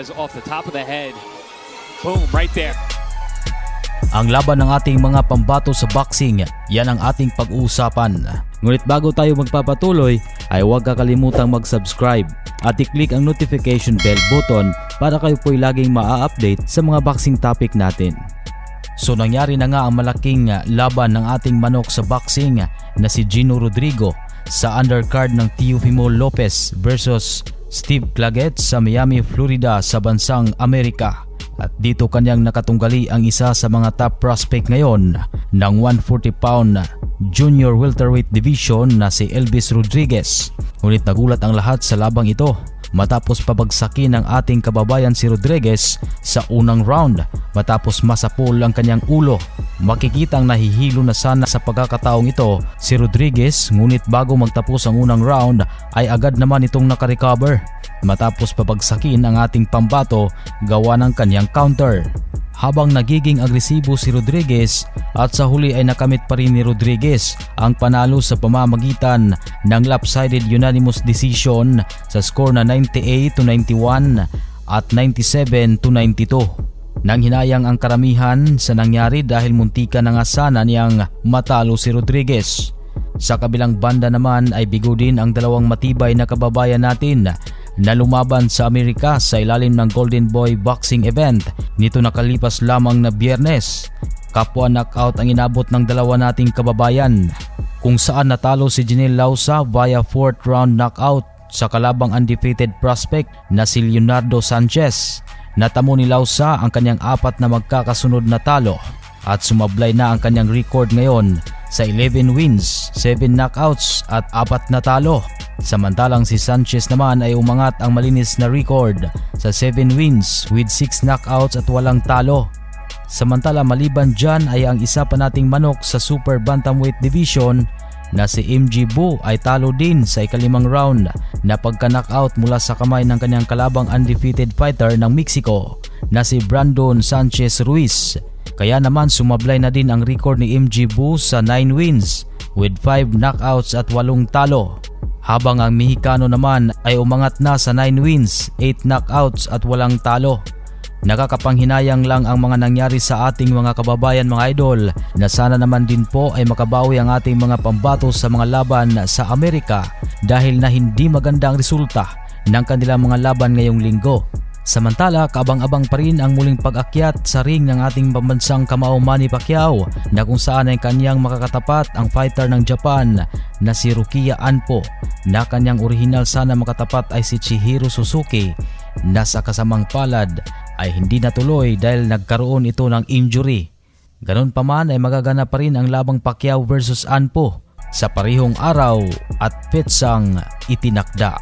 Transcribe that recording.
is off the top of the head. Boom, right there. Ang laban ng ating mga pambato sa boxing, yan ang ating pag-uusapan. Ngunit bago tayo magpapatuloy, ay huwag kakalimutang mag-subscribe at i-click ang notification bell button para kayo po'y laging maa-update sa mga boxing topic natin. So nangyari na nga ang malaking laban ng ating manok sa boxing na si Gino Rodrigo sa undercard ng Teofimo Lopez versus Steve Claggett sa Miami, Florida sa bansang Amerika. At dito kanyang nakatunggali ang isa sa mga top prospect ngayon ng 140-pound junior welterweight division na si Elvis Rodriguez. Ngunit nagulat ang lahat sa labang ito matapos pabagsakin ng ating kababayan si Rodriguez sa unang round matapos masapol ang kanyang ulo. Makikitang nahihilo na sana sa pagkakataong ito si Rodriguez, ngunit bago magtapos ang unang round ay agad naman itong nakarecover matapos pabagsakin ang ating pambato gawa ng kanyang counter. Habang nagiging agresibo si Rodriguez at sa huli ay nakamit pa rin ni Rodriguez ang panalo sa pamamagitan ng lopsided unanimous decision sa score na 98-91 at 97-92. Nang hinayang ang karamihan sa nangyari dahil muntika na nga sana niyang matalo si Rodriguez. Sa kabilang banda naman ay bigo din ang dalawang matibay na kababayan natin na lumaban sa Amerika sa ilalim ng Golden Boy Boxing Event nito nakalipas lamang na Biyernes. Kapwa knockout ang inabot ng dalawa nating kababayan kung saan natalo si Janelle Lausa via 4th round knockout sa kalabang undefeated prospect na si Leonardo Sanchez. Natamo ni Lausa ang kanyang 4 na magkakasunod na talo at sumablay na ang kanyang record ngayon sa 11 wins, 7 knockouts at 4 na talo. Samantalang si Sanchez naman ay umangat ang malinis na record sa 7 wins with 6 knockouts at walang talo. Samantala maliban dyan ay ang isa pa nating manok sa super bantamweight division na si MG Boo ay talo din sa ikalimang round na pagka-knockout mula sa kamay ng kanyang kalabang undefeated fighter ng Mexico na si Brandon Sanchez Ruiz. Kaya naman sumablay na din ang record ni MG Boo sa 9 wins with 5 knockouts at 8 talo. Habang ang Mexicano naman ay umangat na sa 9 wins, 8 knockouts at walang talo. Nakakapanghinayang lang ang mga nangyari sa ating mga kababayan mga idol na sana naman din po ay makabawi ang ating mga pambato sa mga laban sa Amerika dahil na hindi maganda ang resulta ng kanilang mga laban ngayong linggo. Samantala, kaabang-abang pa rin ang muling pag-akyat sa ring ng ating pambansang kamao Manny Pacquiao na kung saan ay kanyang makakatapat ang fighter ng Japan na si Rukiya Anpo na kanyang orihinal sana makatapat ay si Chihiro Suzuki na sa kasamang palad ay hindi natuloy dahil nagkaroon ito ng injury. Ganon pa man ay magaganap pa rin ang labang Pacquiao versus Anpo sa parehong araw at petsang itinakda.